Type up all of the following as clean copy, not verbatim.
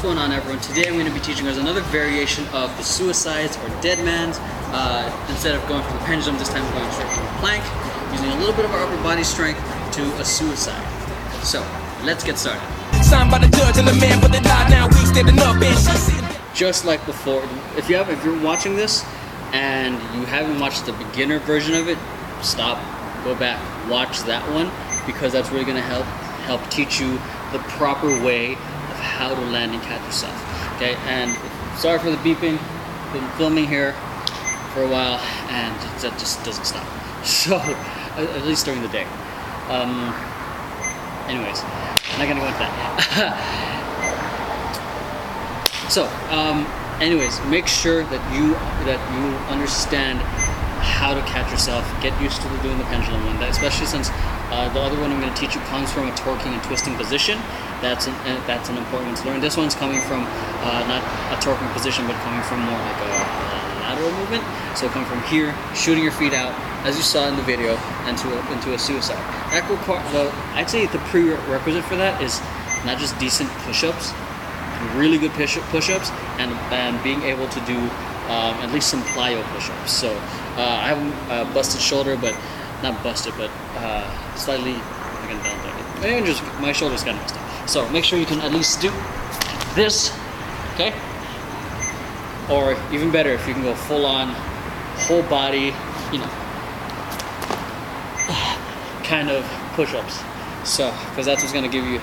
going on, everyone? Today I'm going to be teaching you guys another variation of the suicides or deadmans. Instead of going for the pendulum, this time we're going straight from the plank, using a little bit of our upper body strength to a suicide. So let's get started. Signed by the judge and the man for the die now. We standing up and just like before. If you're watching this and you haven't watched the beginner version of it, stop, go back, watch that one, because that's really going to help teach you the proper way of how to land and catch yourself. Okay, and sorry for the beeping. Been filming here for a while and that just doesn't stop. So at least during the day. Anyways, I'm not gonna go into that. So anyways, make sure that you understand how to catch yourself. Get used to doing the pendulum one, especially since the other one I'm going to teach you comes from a torquing and twisting position. That's an important one to learn. This one's coming from not a torquing position, but coming from more like a lateral movement. So come from here, shooting your feet out, as you saw in the video, into a suicide. That I'd say the prerequisite for that is not just decent push-ups, really good push-ups, and being able to do at least some plyo push-ups. So I have a busted shoulder, but not busted, but slightly and just my shoulder's kind of messed up. So make sure you can at least do this, okay? Or even better, if you can go full on, whole body, kind of push-ups. So, because that's what's going to give you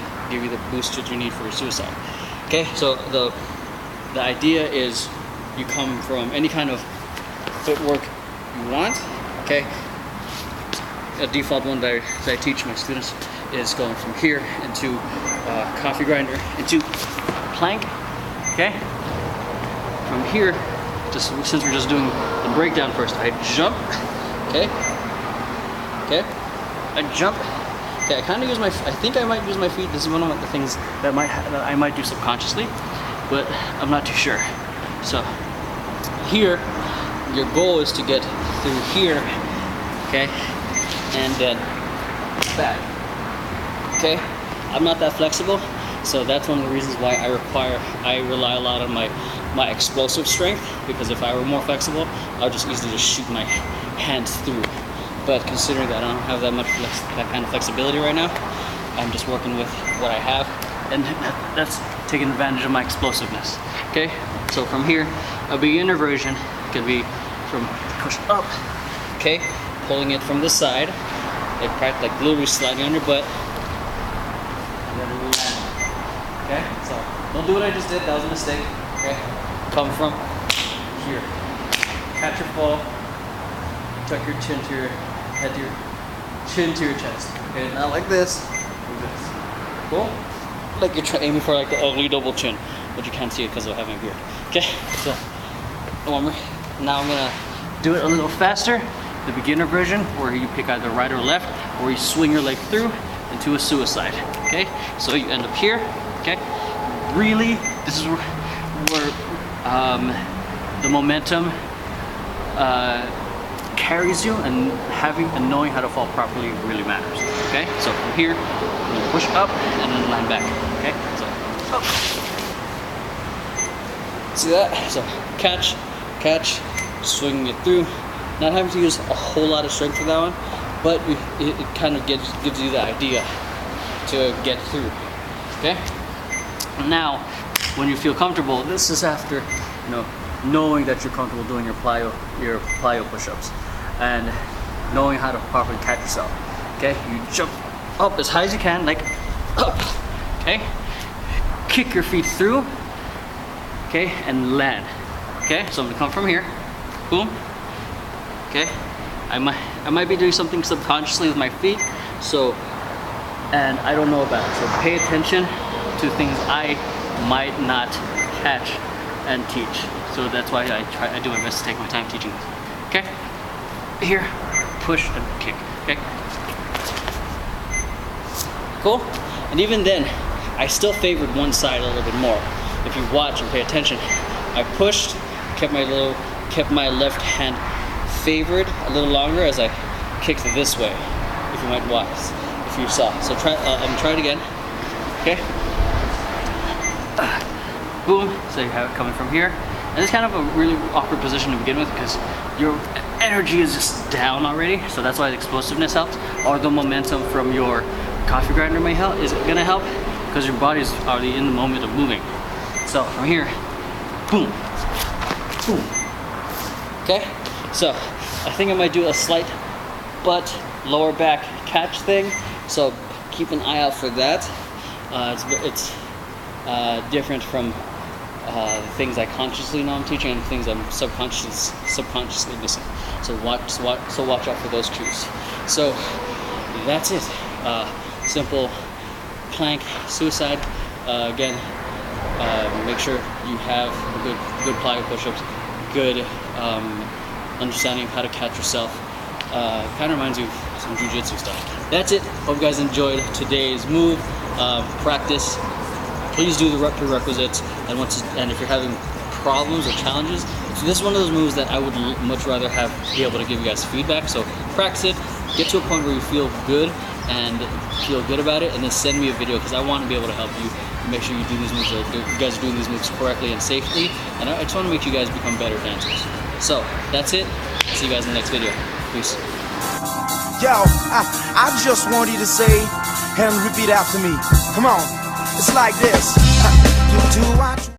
the boost that you need for your suicide. Okay, so the idea is you come from any kind of footwork you want. Okay, a default one that I teach my students is going from here into coffee grinder into plank. Okay, from here, just since we're just doing the breakdown first, I jump. Okay, I jump. Okay, I think I might use my feet. This is one of the things that I might do subconsciously, but I'm not too sure. So here, your goal is to get through here, okay, and then back. Okay, I'm not that flexible, so that's one of the reasons why I rely a lot on my explosive strength, because if I were more flexible, I'll just easily just shoot my hands through. But considering that I don't have that kind of flexibility right now, I'm just working with what I have, and that's taking advantage of my explosiveness. Okay, so from here, a beginner version could be from push up. Okay, pulling it from the side, like literally sliding on your butt. And then we land. Okay, so don't do what I just did. That was a mistake. Okay, come from here, catch your fall, tuck your chin to your head, to your chin to your chest. Okay, not like this. Like this. Cool. Like you're aiming for like the ugly double chin, but you can't see it because of having a beard. Okay, so now I'm gonna do it a little faster. The beginner version, where you pick either right or left, or you swing your leg through into a suicide. Okay, so you end up here. Okay, really, this is where the momentum carries you, and knowing how to fall properly really matters. Okay, so from here, you push up and then land back. Okay, so up. See that? So catch, swinging it through. Not having to use a whole lot of strength for that one, but it kind of gives you the idea to get through. Okay. Now, when you feel comfortable, this is after knowing that you're comfortable doing your plyo push-ups and knowing how to properly catch yourself. Okay, you jump up as high as you can, like up. Okay, kick your feet through. Okay, and land. Okay, so I'm gonna come from here, boom. Okay, I might be doing something subconsciously with my feet, and I don't know about it. So pay attention to things I might not catch and teach. So that's why I do my best to take my time teaching this. Okay, here, push and kick. Okay, cool. And even then, I still favored one side a little bit more. If you watch and pay attention, I pushed, kept my left hand favored a little longer as I kicked this way. If you might watch, if you saw. So try it again. Okay. boom, so you have it coming from here. And it's kind of a really awkward position to begin with because your energy is just down already, so that's why the explosiveness helps, or the momentum from your coffee grinder may help, is gonna help, because your body's already in the moment of moving. So from here, boom, boom. Okay, so I think I might do a slight butt, lower back catch thing, so keep an eye out for that. It's different from things I consciously know I'm teaching and things I'm subconsciously missing. So watch out for those cues. So that's it. Simple plank suicide. Again, make sure you have a good plyo push-ups, good understanding of how to catch yourself. Kind of reminds you of some jiu-jitsu stuff. That's it. Hope you guys enjoyed today's move. Practice. Please do the prerequisites, and if you're having problems or challenges, so this is one of those moves that I would much rather be able to give you guys feedback. So practice it, get to a point where you feel good and feel good about it, and then send me a video because I want to be able to help you make sure you do these moves, or you guys are doing these moves correctly and safely. And I just want to make you guys become better dancers. So that's it. See you guys in the next video. Peace. Yo, I just want you to say and repeat after me. Come on. It's like this.